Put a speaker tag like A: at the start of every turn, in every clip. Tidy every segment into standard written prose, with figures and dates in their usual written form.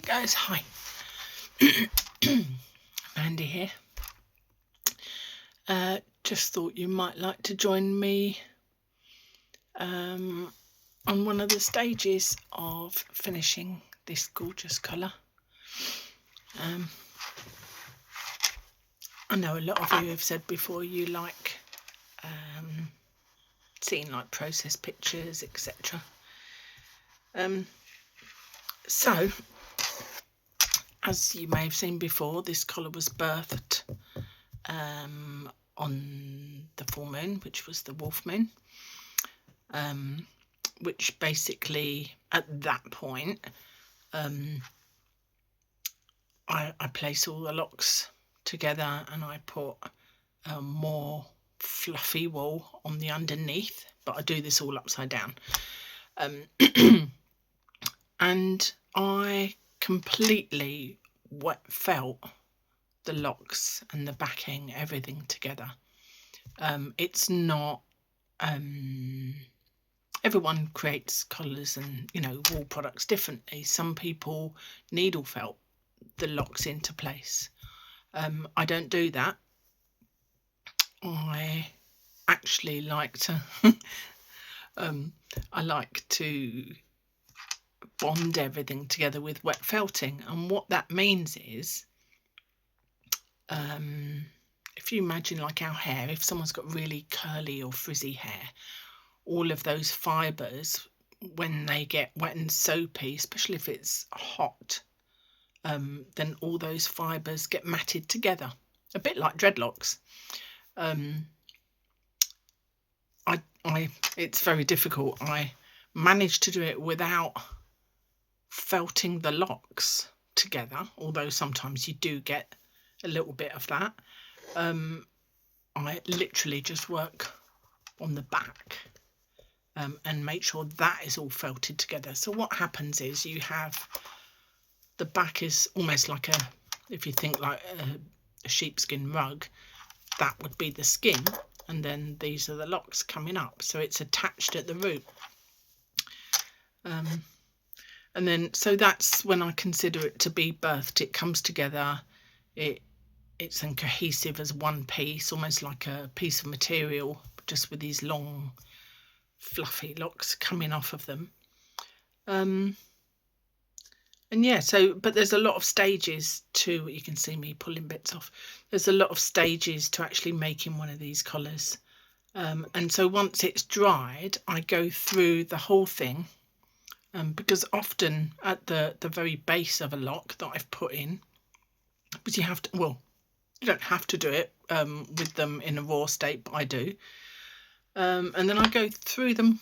A: Guys, hi. Mandy here. Just thought you might like to join me on one of the stages of finishing this gorgeous colour. I know a lot of you have said before you like seeing like process pictures, etc. So, as you may have seen before, this colour was birthed on the full moon, which was the wolf moon, which basically at that point I place all the locks together and I put more fluffy wool on the underneath, but I do this all upside down. And I completely felt the locks and the backing, everything together. It's not everyone creates collars and wool products differently. Some people needle felt the locks into place. I don't do that. I actually like to I like to bond everything together with wet felting, and what that means is if you imagine like our hair, if someone's got really curly or frizzy hair, all of those fibres, when they get wet and soapy, especially if it's hot, then all those fibres get matted together, a bit like dreadlocks. It's very difficult. I managed to do it without felting the locks together, although sometimes you do get a little bit of that. I literally just work on the back and make sure that is all felted together. So what happens is you have the back is almost like if you think like a sheepskin rug, that would be the skin, and then these are the locks coming up, so it's attached at the root. And then so that's when I consider it to be birthed. It comes together, it's cohesive as one piece, almost like a piece of material, just with these long fluffy locks coming off of them. And yeah, but there's a lot of stages to, you can see me pulling bits off, there's a lot of stages to actually making one of these collars. And so once it's dried, I go through the whole thing, because often at the very base of a lock that I've put in, because you have to, well, you don't have to do it with them in a raw state, but I do. And then I go through them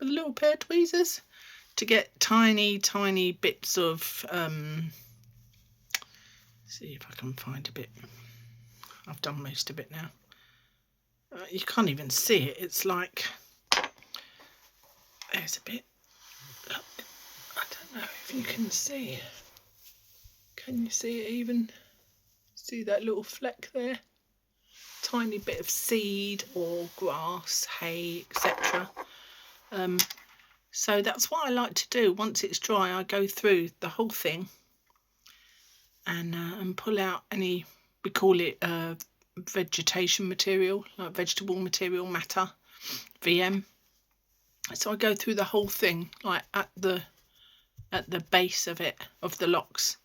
A: with a little pair of tweezers to get tiny bits of see if I can find a bit. I've done most of it now. You can't even see it. It's like, there's a bit. Look, I don't know if you can see. Can you see it even? See that little fleck there? Tiny bit of seed or grass, hay, etc. So that's what I like to do. Once it's dry, I go through the whole thing and pull out any, we call it vegetation material, like vegetable material matter, VM. So I go through the whole thing, like at the base of it, of the locks,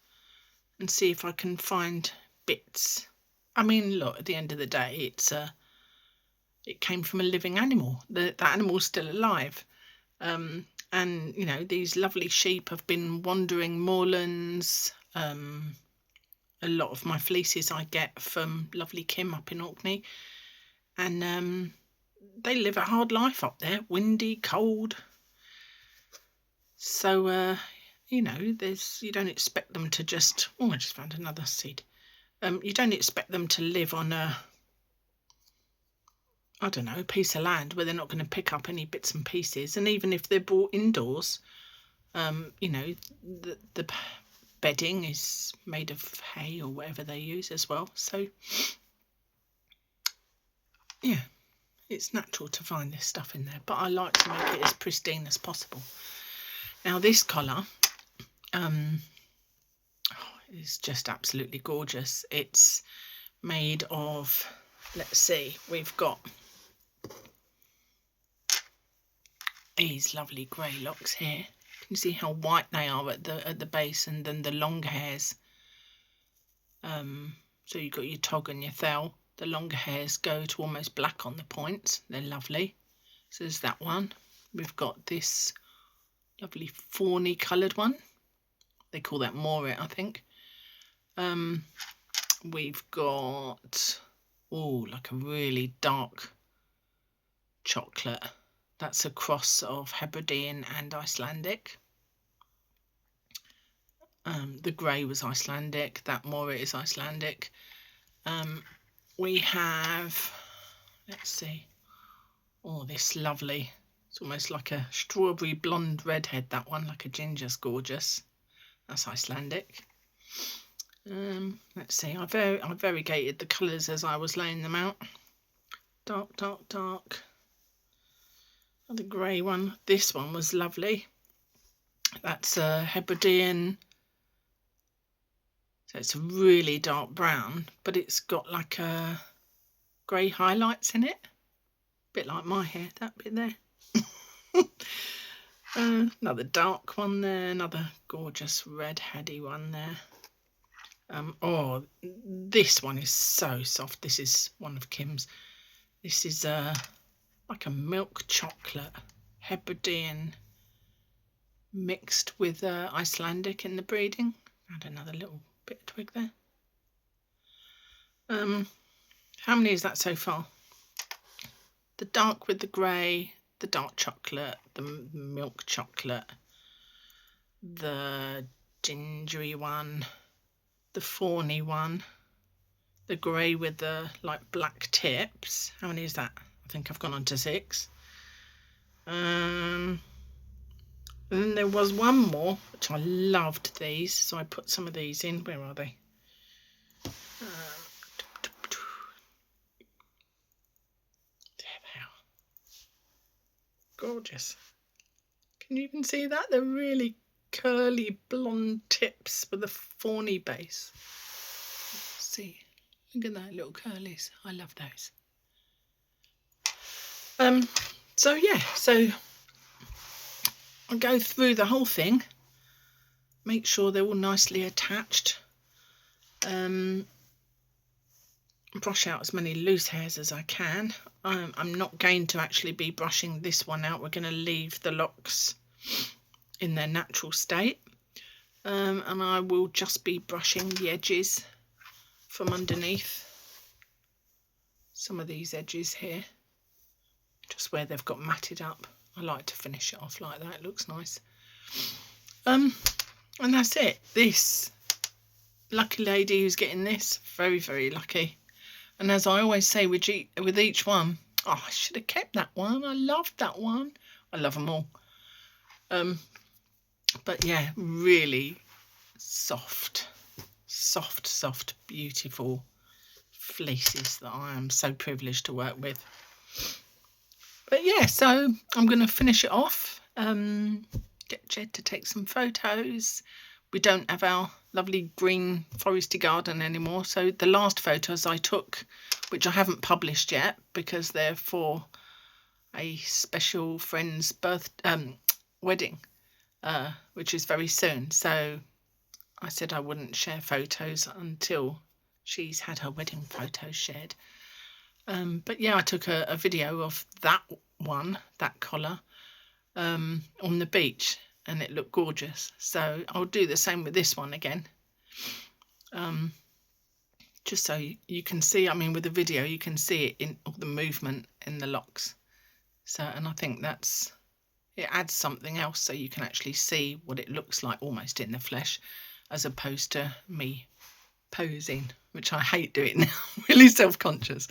A: and see if I can find bits. I mean, look, at the end of the day, it came from a living animal. That animal's still alive. And these lovely sheep have been wandering moorlands. A lot of my fleeces I get from lovely Kim up in Orkney, and they live a hard life up there, windy, cold. So you don't expect them to just, I just found another seed. You don't expect them to live on a piece of land where they're not going to pick up any bits and pieces. And even if they're brought indoors, the bedding is made of hay or whatever they use as well. So yeah, it's natural to find this stuff in there, but I like to make it as pristine as possible. Now this collar, is just absolutely gorgeous. It's made of, let's see, we've got these lovely grey locks here. You can see how white they are at the base, and then the long hairs. So you've got your tog and your thel. The longer hairs go to almost black on the points. They're lovely. So there's that one. We've got this lovely fawny coloured one. They call that moret, I think. We've got, oh, like a really dark chocolate. That's a cross of Hebridean and Icelandic. The grey was Icelandic. That moret is Icelandic. We have, let's see, oh, this lovely, it's almost like a strawberry blonde redhead, that one, like a ginger's gorgeous. That's Icelandic. Let's see, I variegated the colours as I was laying them out. Dark, dark, dark. The grey one. This one was lovely. That's a Hebridean. So it's a really dark brown, but it's got like a grey highlights in it. A bit like my hair, that bit there. Another dark one there, another gorgeous red-heady one there. Oh, this one is so soft. This is one of Kim's. This is like a milk chocolate Hebridean mixed with Icelandic in the breeding. Add another little bit of twig there. How many is that so far? The dark with the grey, the dark chocolate, the milk chocolate, the gingery one, the fawny one, the grey with the like black tips. How many is that? I think I've gone on to 6. And then there was one more, which I loved these, so I put some of these in. Where are they? There they are. Gorgeous. Can you even see that? They're really curly blonde tips with a fawny base. Let's see, look at that, little curlies. I love those. So yeah, so I'll go through the whole thing, make sure they're all nicely attached, brush out as many loose hairs as I can. I'm not going to actually be brushing this one out. We're going to leave the locks in their natural state, and I will just be brushing the edges from underneath, some of these edges here, just where they've got matted up. I like to finish it off like that, it looks nice. And that's it. This lucky lady who's getting this, very, very lucky. And as I always say with each one, oh, I should have kept that one. I loved that one. I love them all. But yeah, really soft, beautiful fleeces that I am so privileged to work with. But yeah, so I'm going to finish it off, get Jed to take some photos. We don't have our lovely green foresty garden anymore, so the last photos I took, which I haven't published yet because they're for a special friend's wedding, which is very soon. So I said I wouldn't share photos until she's had her wedding photos shared. But yeah, I took a video of that one, that collar, on the beach, and it looked gorgeous. So I'll do the same with this one again, just so you can see. I mean, with the video you can see it in all the movement in the locks. So, and I think it adds something else, so you can actually see what it looks like almost in the flesh, as opposed to me posing, which I hate doing now. Really self-conscious.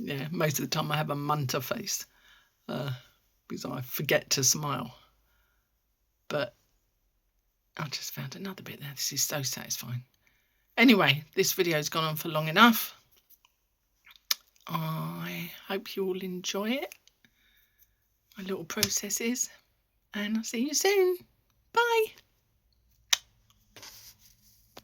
A: Yeah, most of the time I have a munter face because I forget to smile. But I just found another bit there. This is so satisfying. Anyway, this video's gone on for long enough. I hope you all enjoy it, my little processes, and I'll see you soon. Bye.